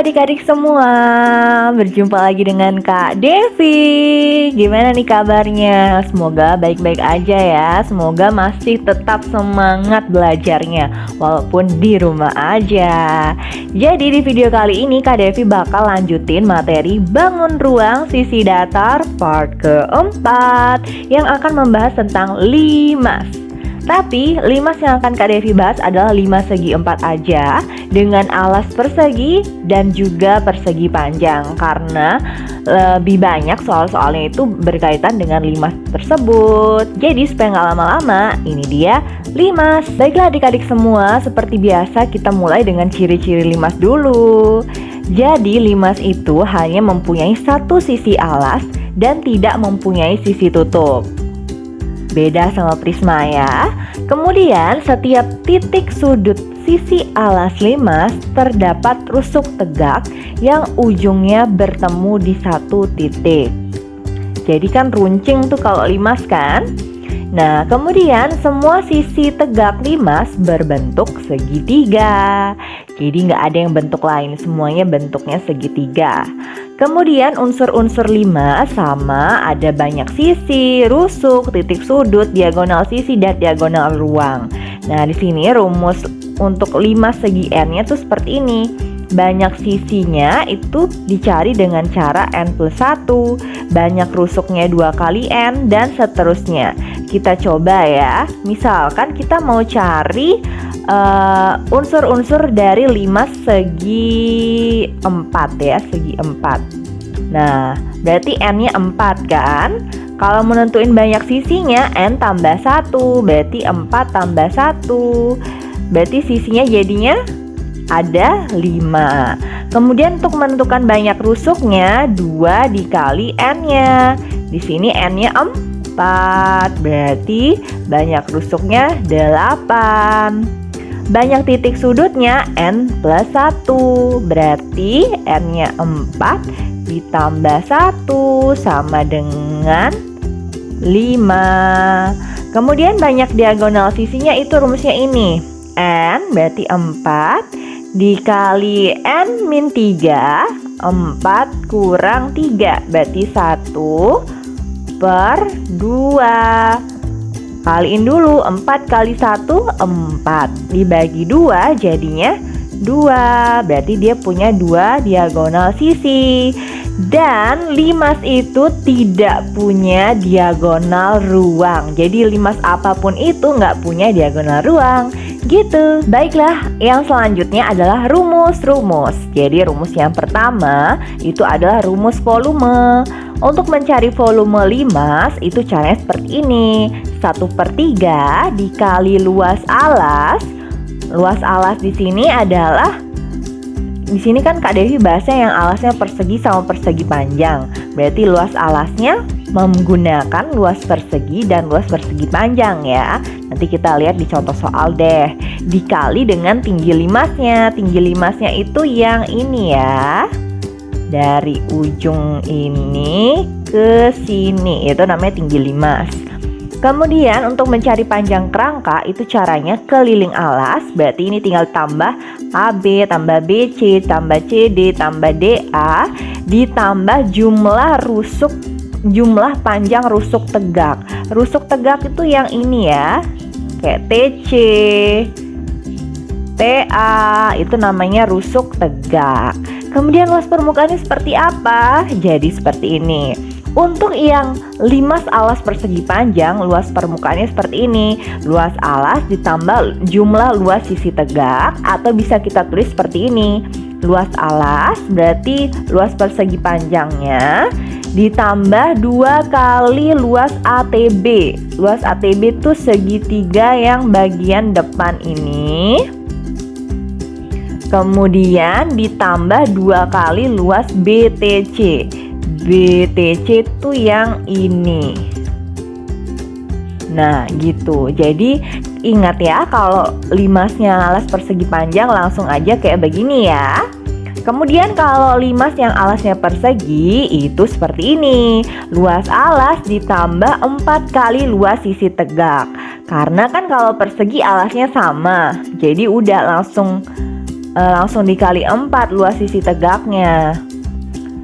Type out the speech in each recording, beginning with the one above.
adik-adik semua, berjumpa lagi dengan Kak Devi. Gimana nih kabarnya? Semoga baik-baik aja ya. Semoga masih tetap semangat belajarnya walaupun di rumah aja. Jadi di video kali ini Kak Devi bakal lanjutin materi bangun ruang sisi datar part keempat yang akan membahas tentang limas. Tapi limas yang akan Kak Devi bahas adalah limas segi 4 aja dengan alas persegi dan juga persegi panjang, karena lebih banyak soal-soalnya itu berkaitan dengan limas tersebut. Jadi supaya nggak lama-lama, ini dia limas. Baiklah adik-adik semua, seperti biasa kita mulai dengan ciri-ciri limas dulu. Jadi limas itu hanya mempunyai satu sisi alas dan tidak mempunyai sisi tutup. Beda sama prisma ya. Kemudian setiap titik sudut sisi alas limas terdapat rusuk tegak yang ujungnya bertemu di satu titik. Jadi kan runcing tuh kalau limas kan. Nah, kemudian semua sisi tegak limas berbentuk segitiga. Jadi nggak ada yang bentuk lain, semuanya bentuknya segitiga. Kemudian unsur-unsur limas sama, ada banyak sisi, rusuk, titik sudut, diagonal sisi, dan diagonal ruang. Nah, di sini rumus untuk limas segi N-nya tuh seperti ini. Banyak sisinya itu dicari dengan cara N+1, banyak rusuknya 2 kali N, dan seterusnya. Kita coba ya, misalkan kita mau cari unsur-unsur dari limas segi 4 ya, segi 4. Nah, berarti N-nya 4 kan? Kalau menentuin banyak sisinya, N tambah 1, berarti 4 tambah 1. Berarti sisinya jadinya ada 5. Kemudian untuk menentukan banyak rusuknya, 2 dikali N-nya. Di sini N-nya 4, berarti banyak rusuknya 8. Banyak titik sudutnya N+1, berarti N-nya 4 ditambah 1 sama dengan 5. Kemudian banyak diagonal sisinya, itu rumusnya ini. N berarti 4 dikali N-3, 4 kurang 3, berarti 1/2. Kaliin dulu, 4 kali 1, 4. Dibagi 2 jadinya 2. Berarti dia punya 2 diagonal sisi. Dan limas itu tidak punya diagonal ruang. Jadi limas apapun itu nggak punya diagonal ruang. Gitu. Baiklah, yang selanjutnya adalah rumus-rumus. Jadi rumus yang pertama itu adalah rumus volume. Untuk mencari volume limas itu caranya seperti ini. 1/3 dikali luas alas. Luas alas di sini adalah, di sini kan Kak Devi bahasnya yang alasnya persegi sama persegi panjang. Berarti luas alasnya menggunakan luas persegi dan luas persegi panjang ya. Nanti kita lihat di contoh soal deh. Dikali dengan tinggi limasnya. Tinggi limasnya itu yang ini ya. Dari ujung ini ke sini, itu namanya tinggi limas. Kemudian untuk mencari panjang kerangka itu caranya keliling alas. Berarti ini tinggal tambah AB, tambah BC, tambah CD, tambah DA, ditambah jumlah panjang rusuk tegak. Rusuk tegak itu yang ini ya, kayak TC, TA, itu namanya rusuk tegak. Kemudian luas permukaannya seperti apa? Jadi seperti ini. Untuk yang limas alas persegi panjang, luas permukaannya seperti ini. Luas alas ditambah jumlah luas sisi tegak, atau bisa kita tulis seperti ini. Luas alas berarti luas persegi panjangnya ditambah 2 kali luas ATB. Luas ATB itu segitiga yang bagian depan ini. Kemudian ditambah 2 kali luas BTC. BTC itu yang ini. Nah gitu. Jadi ingat ya, kalau limasnya alas persegi panjang langsung aja kayak begini ya. Kemudian kalau limas yang alasnya persegi itu seperti ini. Luas alas ditambah 4 kali luas sisi tegak. Karena kan kalau persegi alasnya sama, jadi udah langsung langsung dikali 4 luas sisi tegaknya.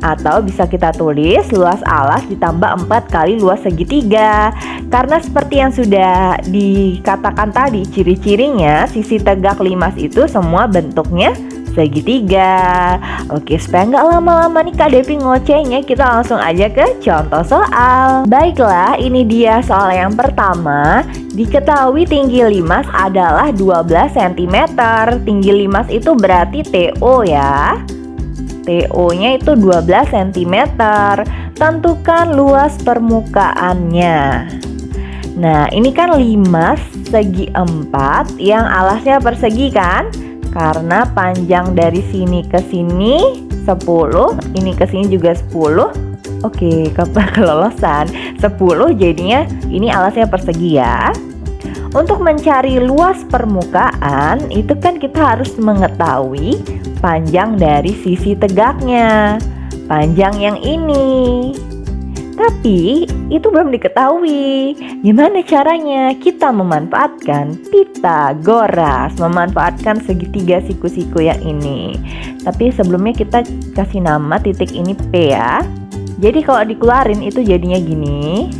Atau bisa kita tulis luas alas ditambah 4 kali luas segitiga. Karena seperti yang sudah dikatakan tadi, ciri-cirinya sisi tegak limas itu semua bentuknya segitiga. Oke, supaya nggak lama-lama nih Kak Devi ngocehnya, kita langsung aja ke contoh soal. Baiklah, ini dia soal yang pertama. Diketahui tinggi limas adalah 12 cm. Tinggi limas itu berarti TO ya. TO-nya itu 12 cm. Tentukan luas permukaannya. Nah, ini kan limas segi 4 yang alasnya persegi kan? Karena panjang dari sini ke sini 10, ini ke sini juga 10. Oke, kelolosan 10, jadinya ini alasnya persegi ya. Untuk mencari luas permukaan, itu kan kita harus mengetahui panjang dari sisi tegaknya. Panjang yang ini. Tapi itu belum diketahui. Gimana caranya? Kita memanfaatkan Pitagoras, memanfaatkan segitiga siku-siku yang ini. Tapi sebelumnya kita kasih nama titik ini P ya. Jadi kalau dikeluarin itu jadinya gini.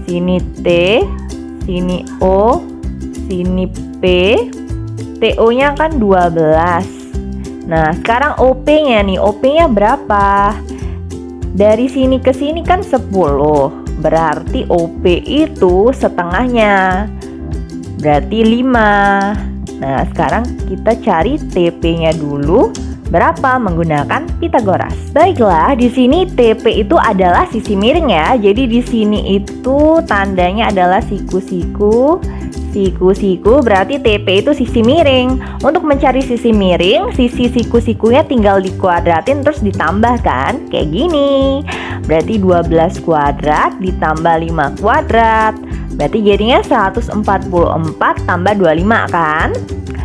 Sini T, sini O, sini P. TO-nya kan 12. Nah, sekarang OP-nya nih. OP-nya berapa? Dari sini ke sini kan 10. Berarti OP itu setengahnya. Berarti 5. Nah, sekarang kita cari TP-nya dulu. Berapa menggunakan Pitagoras. Baiklah, di sini TP itu adalah sisi miring ya. Jadi di sini itu tandanya adalah siku-siku. Siku-siku berarti TP itu sisi miring. Untuk mencari sisi miring, sisi siku-sikunya tinggal dikuadratin terus ditambahkan kayak gini. Berarti 12 kuadrat ditambah 5 kuadrat. Berarti jadinya 144 tambah 25 kan?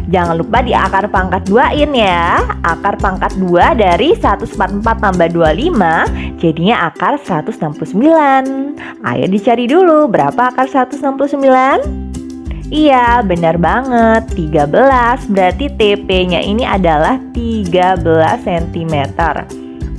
Jangan lupa di akar pangkat 2-in ya. Akar pangkat 2 dari 144 tambah 25 jadinya akar 169. Ayo dicari dulu berapa akar 169? Iya, benar banget, 13. Berarti TP-nya ini adalah 13 cm.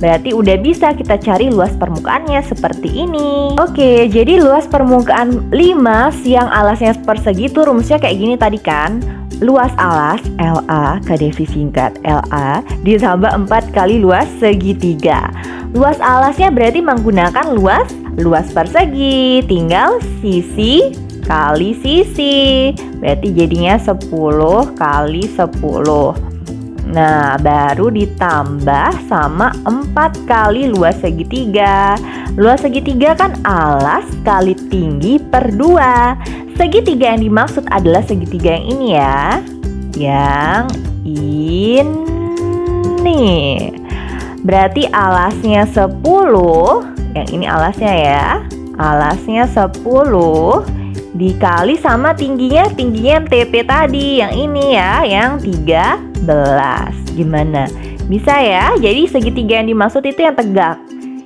Berarti udah bisa kita cari luas permukaannya seperti ini. Oke, jadi luas permukaan limas yang alasnya persegi itu rumusnya kayak gini tadi kan. Luas alas LA, Kak Devi singkat LA, ditambah 4 kali luas segitiga. Luas alasnya berarti menggunakan luas persegi. Tinggal sisi kali sisi, berarti jadinya 10 kali 10. Nah, baru ditambah sama 4 kali luas segitiga. Luas segitiga kan alas kali tinggi per 2. Segitiga yang dimaksud adalah segitiga yang ini ya. Yang ini. Berarti alasnya 10, yang ini alasnya ya. Alasnya 10 dikali sama tingginya yang TP tadi, yang ini ya, yang 13. Gimana? Bisa ya? Jadi segitiga yang dimaksud itu yang tegak.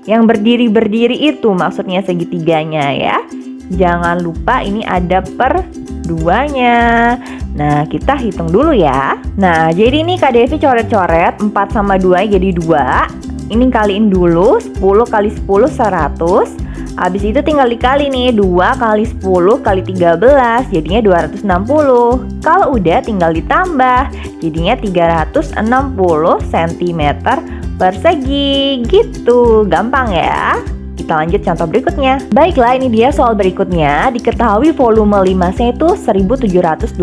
Yang berdiri-berdiri itu maksudnya segitiganya ya. Jangan lupa ini ada per 2-nya. Nah, kita hitung dulu ya. Nah, jadi ini Kak Devi coret-coret 4 sama 2 jadi 2. Ini kaliin dulu, 10 kali 10 100. Habis itu tinggal dikali nih, 2 kali 10 kali 13 jadinya 260. Kalau udah tinggal ditambah, jadinya 360 cm persegi. Gitu, gampang ya. Kita lanjut contoh berikutnya. Baiklah, ini dia soal berikutnya. Diketahui volume limasnya itu 1728.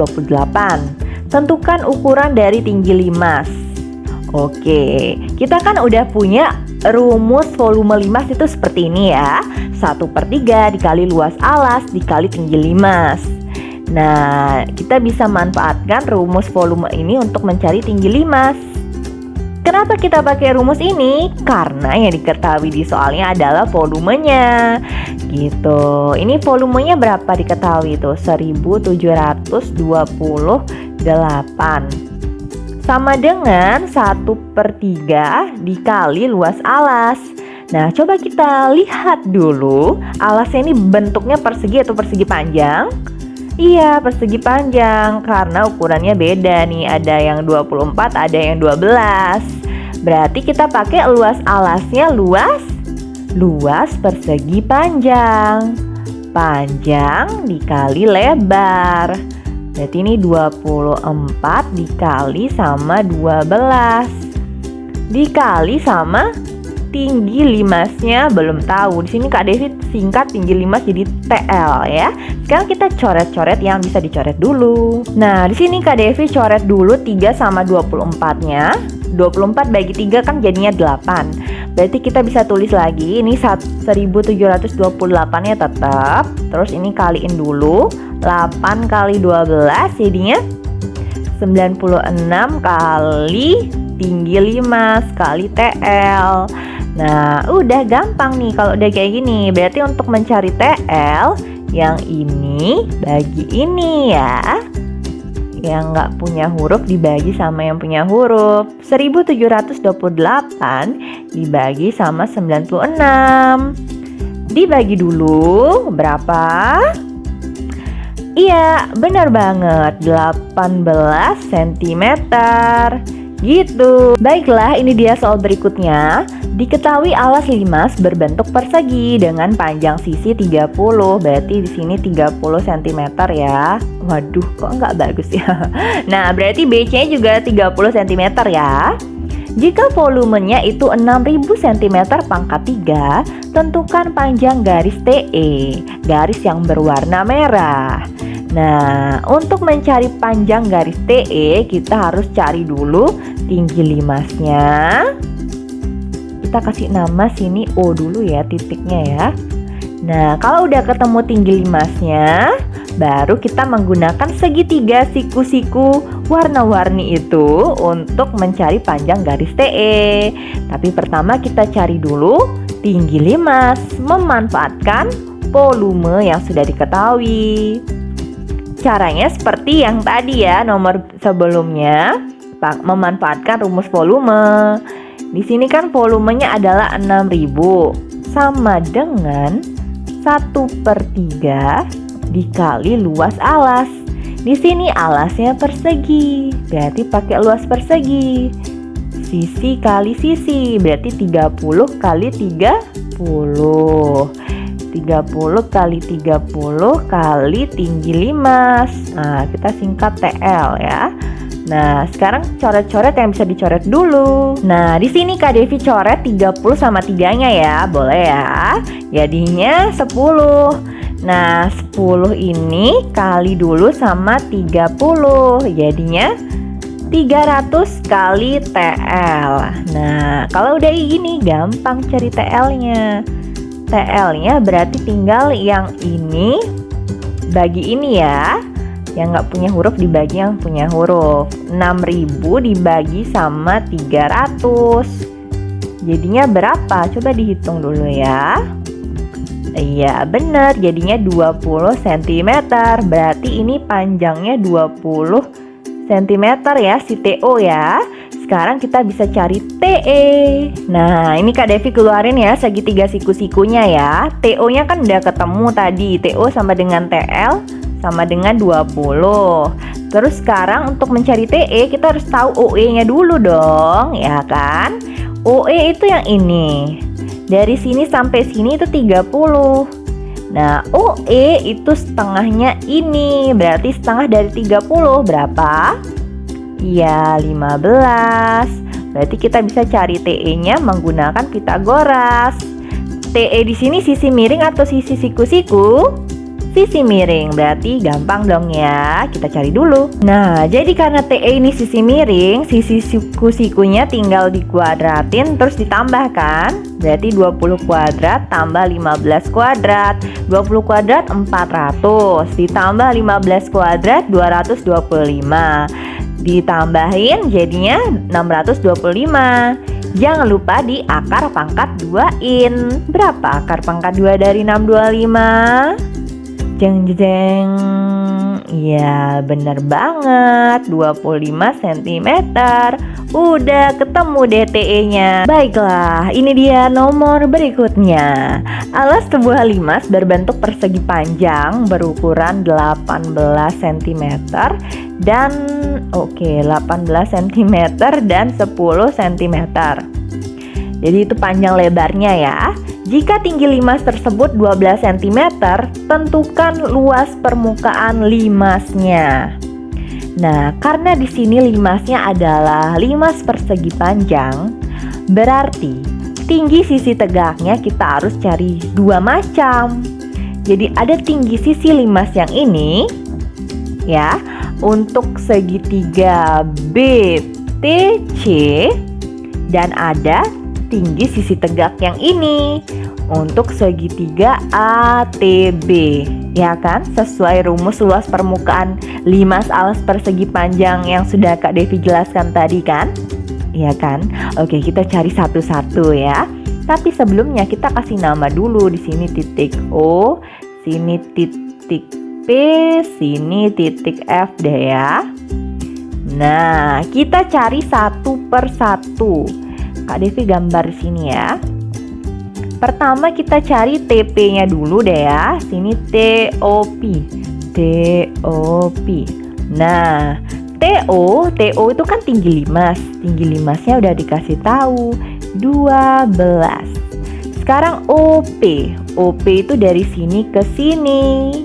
Tentukan ukuran dari tinggi limas. Oke, kita kan udah punya rumus volume limas itu seperti ini ya. 1/3 dikali luas alas dikali tinggi limas. Nah, kita bisa manfaatkan rumus volume ini untuk mencari tinggi limas. Kenapa kita pakai rumus ini? Karena yang diketahui di soalnya adalah volumenya. Gitu. Ini volumenya berapa diketahui itu? 1728. Sama dengan 1/3 dikali luas alas. Nah, coba kita lihat dulu alasnya ini bentuknya persegi atau persegi panjang. Iya, persegi panjang karena ukurannya beda nih. Ada yang 24, ada yang 12. Berarti kita pakai luas alasnya luas persegi panjang. Panjang dikali lebar. Berarti ini 24 dikali sama 12. Dikali sama tinggi limasnya belum tahu. Di sini Kak Devi singkat tinggi limas jadi TL ya. Sekarang kita coret-coret yang bisa dicoret dulu. Nah, di sini Kak Devi coret dulu 3 sama 24-nya. 24 bagi 3 kan jadinya 8. Berarti kita bisa tulis lagi ini 1728-nya tetap. Terus ini kaliin dulu. 8 kali 12 jadinya 96 kali tinggi limas kali TL. Nah, udah gampang nih kalau udah kayak gini. Berarti untuk mencari TL, yang ini bagi ini ya. Yang nggak punya huruf dibagi sama yang punya huruf. 1728 dibagi sama 96. Dibagi dulu berapa? Iya, benar banget, 18 cm. Gitu. Baiklah, ini dia soal berikutnya. Diketahui alas limas berbentuk persegi dengan panjang sisi 30. Berarti di sini 30 cm ya. Waduh, kok nggak bagus ya. Nah, berarti BC-nya juga 30 cm ya. Jika volumenya itu 6000 cm pangkat 3, tentukan panjang garis TE, garis yang berwarna merah. Nah, untuk mencari panjang garis TE, kita harus cari dulu tinggi limasnya. Kita kasih nama sini O dulu ya, titiknya ya. Nah, kalau udah ketemu tinggi limasnya, baru kita menggunakan segitiga siku-siku warna-warni itu untuk mencari panjang garis TE. Tapi pertama kita cari dulu tinggi limas, memanfaatkan volume yang sudah diketahui. Caranya seperti yang tadi ya, nomor sebelumnya, memanfaatkan rumus volume. Di sini kan volumenya adalah 6000 sama dengan 1/3 dikali luas alas. Di sini alasnya persegi, berarti pakai luas persegi. Sisi kali sisi, berarti 30 kali 30. 30 kali 30 kali tinggi limas. Nah, kita singkat TL ya. Nah, sekarang coret-coret yang bisa dicoret dulu. Nah, di sini Kak Devi coret 30 sama 3-nya ya. Boleh ya. Jadinya 10. Nah, 10 ini kali dulu sama 30. Jadinya 300 kali TL. Nah, kalau udah gini gampang cari TL-nya. TL-nya berarti tinggal yang ini bagi ini ya. Yang nggak punya huruf dibagi yang punya huruf. 6000 dibagi sama 300. Jadinya berapa? Coba dihitung dulu ya. Iya benar, jadinya 20 cm. Berarti ini panjangnya 20 cm ya si TO ya. Sekarang kita bisa cari TE. Nah, ini Kak Devi keluarin ya segitiga siku-sikunya ya. TO-nya kan udah ketemu tadi. TO sama dengan TL sama dengan 20. Terus sekarang untuk mencari TE kita harus tahu OE-nya dulu dong, ya kan? OE itu yang ini. Dari sini sampai sini itu 30. Nah, OE itu setengahnya ini. Berarti setengah dari 30 berapa? Iya, 15. Berarti kita bisa cari TE-nya menggunakan Pitagoras. TE di sini sisi miring atau sisi siku-siku? Sisi miring, berarti gampang dong ya. Kita cari dulu. Nah, jadi karena TE ini sisi miring, sisi siku-sikunya tinggal dikuadratin terus ditambahkan. Berarti 20 kuadrat tambah 15 kuadrat. 20 kuadrat 400 ditambah 15 kuadrat 225. Ditambahin jadinya 625. Jangan lupa di akar pangkat 2-in. Berapa akar pangkat 2 dari 625? Jeng jeng. Iya bener banget, 25 cm. Udah ketemu deh TE-nya. Baiklah, ini dia nomor berikutnya. Alas sebuah limas berbentuk persegi panjang berukuran 18 cm dan 18 cm dan 10 cm. Jadi itu panjang lebarnya ya. Jika tinggi limas tersebut 12 cm, tentukan luas permukaan limasnya. Nah, karena di sini limasnya adalah limas persegi panjang, berarti tinggi sisi tegaknya kita harus cari dua macam. Jadi ada tinggi sisi limas yang ini ya, untuk segitiga BTC, dan ada tinggi sisi tegak yang ini untuk segitiga ATB, ya kan? Sesuai rumus luas permukaan limas alas persegi panjang yang sudah Kak Devi jelaskan tadi kan? Ya kan? Oke, kita cari satu-satu ya. Tapi sebelumnya kita kasih nama dulu. Di sini titik O, sini titik P, sini titik F deh ya. Nah, kita cari satu per satu. Kak Devi gambar di sini ya. Pertama kita cari TP-nya dulu deh ya. Sini TOP. TOP. Nah, TO itu kan tinggi limas. Tinggi limasnya udah dikasih tahu 12. Sekarang OP. OP itu dari sini ke sini.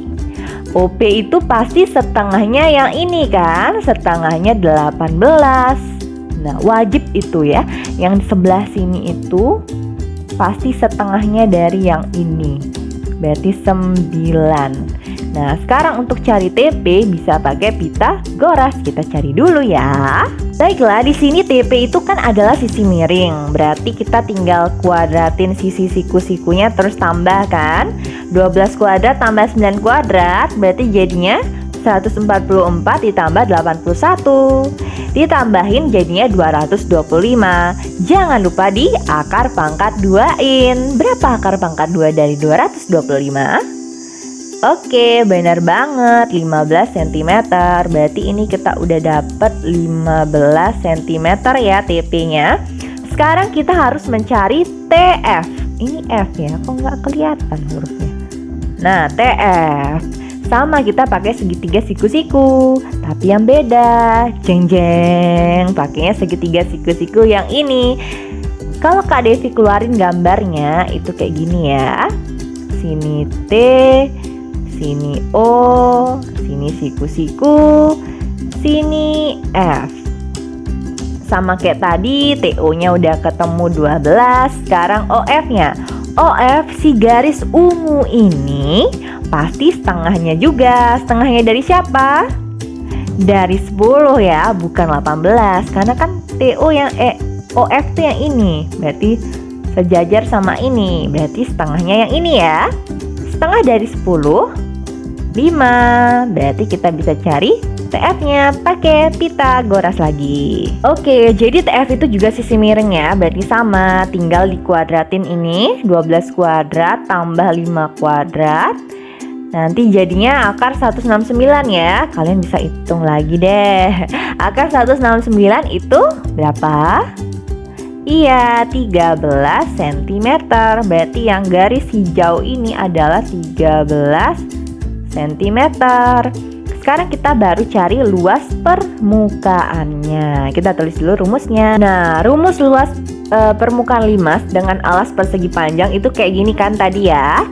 OP itu pasti setengahnya yang ini kan? Setengahnya 18. Nah, wajib itu ya. Yang di sebelah sini itu pasti setengahnya dari yang ini. Berarti 9. Nah, sekarang untuk cari TP bisa pakai Pitagoras. Kita cari dulu ya. Baiklah, di sini TP itu kan adalah sisi miring. Berarti kita tinggal kuadratin sisi siku-sikunya terus tambah kan. 12 kuadrat tambah 9 kuadrat berarti jadinya 144 ditambah 81. Ditambahin jadinya 225. Jangan lupa di akar pangkat 2-in. Berapa akar pangkat 2 dari 225? Oke, benar banget, 15 cm. Berarti ini kita udah dapet 15 cm ya TP-nya. Sekarang kita harus mencari TF. Ini F ya, kok nggak kelihatan hurufnya. Nah, TF sama kita pakai segitiga siku-siku, tapi yang beda. Jeng-jeng, pakainya segitiga siku-siku yang ini. Kalau Kak Devi keluarin gambarnya itu kayak gini ya. Sini T, sini O, sini siku-siku, sini F. Sama kayak tadi, TO-nya udah ketemu 12. Sekarang OF-nya. OF si garis ungu ini pasti setengahnya juga. Setengahnya dari siapa? Dari 10 ya, bukan 18. Karena kan TO yang OF itu yang ini. Berarti sejajar sama ini. Berarti setengahnya yang ini ya. Setengah dari 10, 5. Berarti kita bisa cari TF-nya pakai Pitagoras lagi. Oke, jadi TF itu juga sisi miring ya. Berarti sama, tinggal dikuadratin ini 12 kuadrat tambah 5 kuadrat. Nanti jadinya akar 169 ya. Kalian bisa hitung lagi deh. Akar 169 itu berapa? Iya, 13 cm. Berarti yang garis hijau ini adalah 13 cm. Sekarang kita baru cari luas permukaannya. Kita tulis dulu rumusnya. Nah, rumus luas permukaan limas dengan alas persegi panjang itu kayak gini kan tadi ya.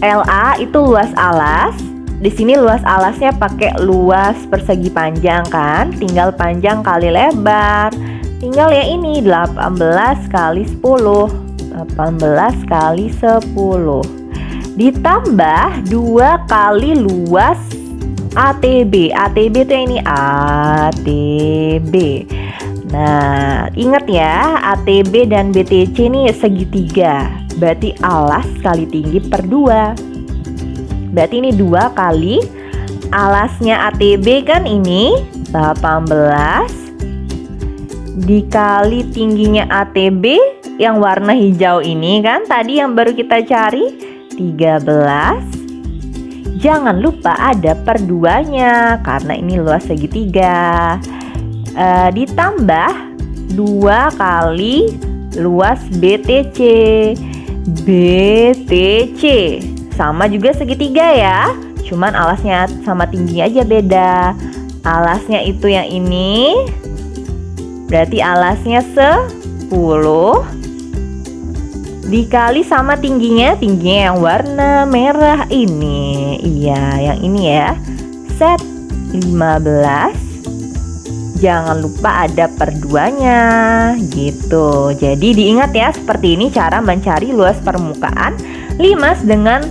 LA itu luas alas. Di sini luas alasnya pakai luas persegi panjang kan. Tinggal panjang kali lebar. Tinggal ya ini 18 kali 10. 18 kali 10. Ditambah 2 kali luas ATB. ATB itu yang ini ATB. Nah, ingat ya, ATB dan BTC ini segitiga. Berarti alas kali tinggi per 2. Berarti ini 2 kali alasnya ATB kan ini 18 dikali tingginya ATB yang warna hijau ini kan tadi yang baru kita cari 13. jangan lupa ada per 2-nya karena ini luas segitiga. Ditambah 2 kali luas BTC. BTC sama juga segitiga ya, cuman alasnya sama tinggi aja beda. Alasnya itu yang ini, berarti alasnya 10 dikali sama tingginya yang warna merah ini. Iya, yang ini ya. Set 15. Jangan lupa ada per 2-nya gitu. Jadi diingat ya, seperti ini cara mencari luas permukaan limas dengan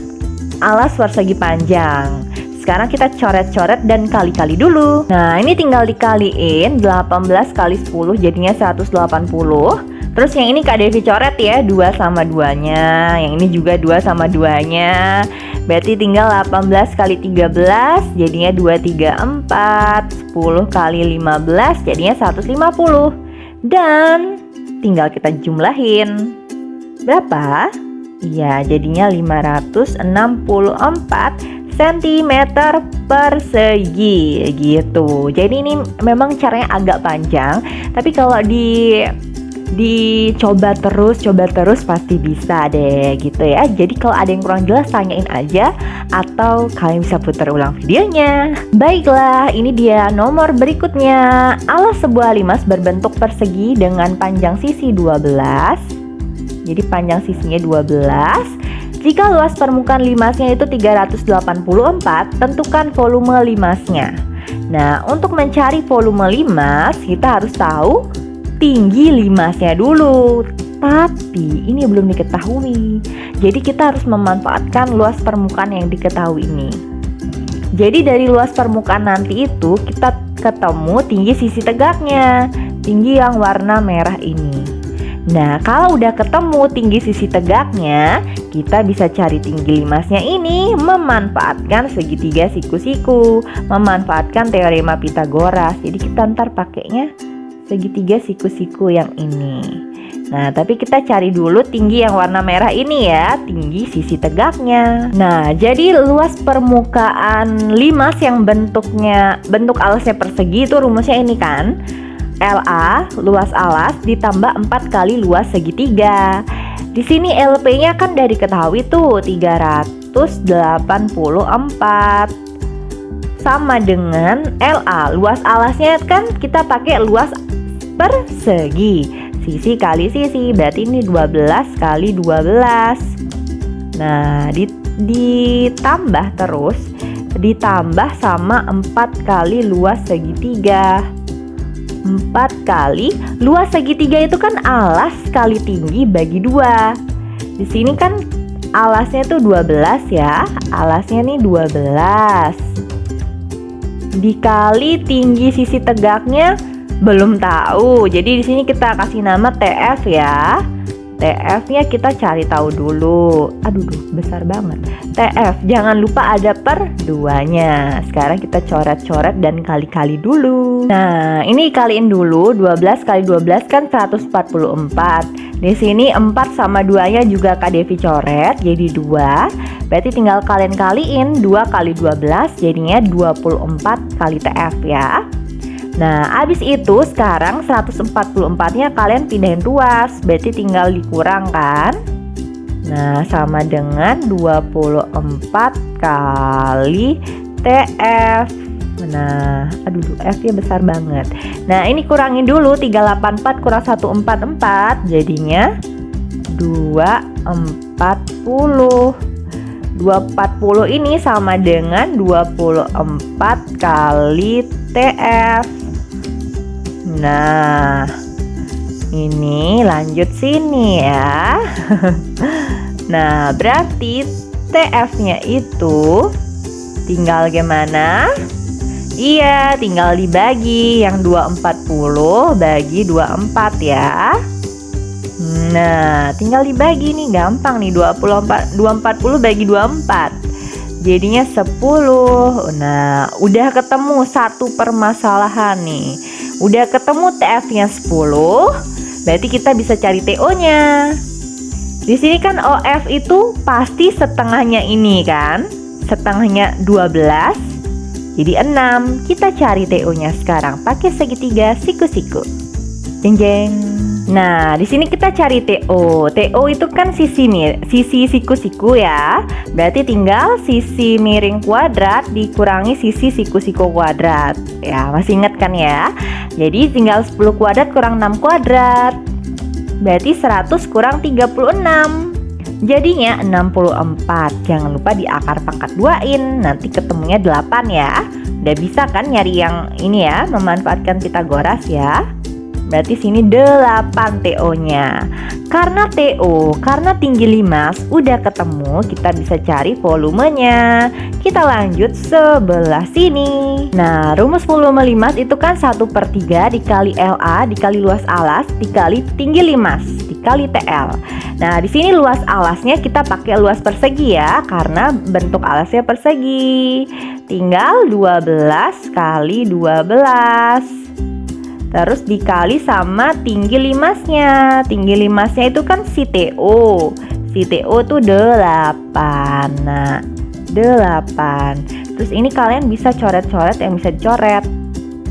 alas persegi panjang. Sekarang kita coret-coret dan kali-kali dulu. Nah, ini tinggal dikaliin 18 kali 10 jadinya 180. Terus yang ini Kak Devi coret ya, 2 sama 2-nya. Yang ini juga 2 sama 2-nya. Berarti tinggal 18 kali 13 jadinya 234. 10 kali 15 jadinya 150. Dan tinggal kita jumlahin. Berapa? Iya, jadinya 564 cm persegi gitu. Jadi ini memang caranya agak panjang, tapi kalau dicoba terus pasti bisa deh gitu ya. Jadi kalau ada yang kurang jelas tanyain aja atau kalian bisa putar ulang videonya. Baiklah, ini dia nomor berikutnya. Alas sebuah limas berbentuk persegi dengan panjang sisi 12. Jadi panjang sisinya 12. Jika luas permukaan limasnya itu 384, tentukan volume limasnya. Nah, untuk mencari volume limas, kita harus tahu tinggi limasnya dulu. Tapi ini belum diketahui. Jadi kita harus memanfaatkan luas permukaan yang diketahui ini. Jadi dari luas permukaan nanti itu kita ketemu tinggi sisi tegaknya, tinggi yang warna merah ini. Nah, kalau udah ketemu tinggi sisi tegaknya, kita bisa cari tinggi limasnya ini memanfaatkan segitiga siku-siku, memanfaatkan teorema Pythagoras. Jadi kita ntar pakainya segitiga siku-siku yang ini. Nah, tapi kita cari dulu tinggi yang warna merah ini ya, tinggi sisi tegaknya. Nah, jadi luas permukaan limas yang bentuk alasnya persegi itu rumusnya ini kan. LA luas alas ditambah 4 kali luas segitiga. Di sini LP-nya kan dari ketahui tuh 384 sama dengan LA. Luas alasnya kan kita pakai luas persegi. Sisi kali sisi, berarti ini 12 kali 12. Nah, ditambah terus, ditambah sama 4 kali luas segitiga. 4 kali luas segitiga itu kan alas kali tinggi bagi 2. Di sini kan alasnya tuh 12 ya. Alasnya nih 12. Dikali tinggi sisi tegaknya belum tahu. Jadi di sini kita kasih nama TF ya. TF-nya kita cari tahu dulu. Aduh, besar banget. TF, jangan lupa ada per 2-nya. Sekarang kita coret-coret dan kali-kali dulu. Nah, ini kaliin dulu. 12 kali 12 kan 144. Di sini 4 sama 2-nya juga Kak Devi coret, jadi 2. Berarti tinggal kalian kaliin 2 kali 12 jadinya 24 kali TF ya. Nah, abis itu sekarang 144-nya kalian pindahin ruas, berarti tinggal dikurangkan. Nah, sama dengan 24 kali TF. Nah, aduh, F-nya besar banget. Nah, ini kurangin dulu, 384 kurang 144, jadinya 240. 240 ini sama dengan 24 kali TF. Nah, ini lanjut sini ya. Nah, berarti TF-nya itu tinggal gimana? Iya, tinggal dibagi. Yang 240 bagi 24 ya. Nah, tinggal dibagi nih, gampang nih. 240 bagi 24 jadinya 10. Nah, udah ketemu satu permasalahan nih. Udah ketemu TF-nya 10, berarti kita bisa cari TO-nya. Di sini kan OF itu pasti setengahnya ini kan. setengahnya 12, jadi 6. Kita cari TO-nya sekarang pakai segitiga siku-siku. Jeng jeng. Nah, di sini kita cari TO. TO itu kan sisi siku-siku ya. Berarti tinggal sisi miring kuadrat dikurangi sisi siku-siku kuadrat. Ya, masih ingat kan ya? Jadi tinggal 10 kuadrat kurang 6 kuadrat. Berarti 100 kurang 36. Jadinya 64. Jangan lupa di akar pangkat 2-in. Nanti ketemunya 8 ya. Udah bisa kan nyari yang ini ya, memanfaatkan Pitagoras ya. Berarti sini 8 TO-nya. Karena tinggi limas udah ketemu, kita bisa cari volumenya. Kita lanjut sebelah sini. Nah, rumus volume limas itu kan 1/3 dikali LA dikali luas alas dikali tinggi limas dikali TL. Nah, di sini luas alasnya kita pakai luas persegi ya, karena bentuk alasnya persegi. Tinggal 12 kali 12. Terus dikali sama tinggi limasnya. Tinggi limasnya itu kan si TO. Si TO tuh 8. Nah, 8. Terus ini kalian bisa coret-coret yang bisa dicoret.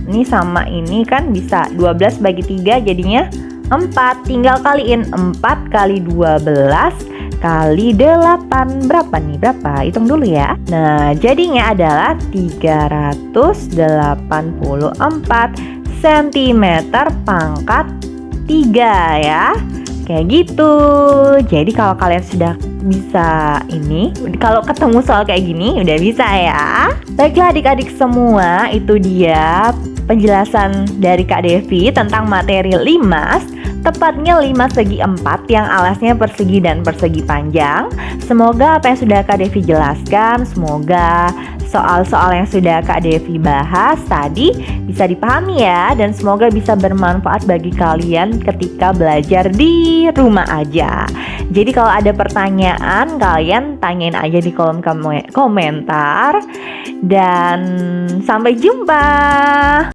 Ini sama ini kan bisa 12 bagi 3 jadinya 4. Tinggal kaliin 4 kali 12 kali 8. Berapa nih? Berapa? Hitung dulu ya. Nah, jadinya adalah 384 cm pangkat 3 ya. Kayak gitu. Jadi kalau kalian sudah bisa ini, kalau ketemu soal kayak gini udah bisa ya. Baiklah adik-adik semua, itu dia penjelasan dari Kak Devi tentang materi limas. Tepatnya limas segi 4 yang alasnya persegi dan persegi panjang. Semoga apa yang sudah Kak Devi jelaskan, semoga soal-soal yang sudah Kak Devi bahas tadi bisa dipahami ya. Dan semoga bisa bermanfaat bagi kalian ketika belajar di rumah aja. Jadi kalau ada pertanyaan, kalian tanyain aja di kolom komentar. Dan sampai jumpa.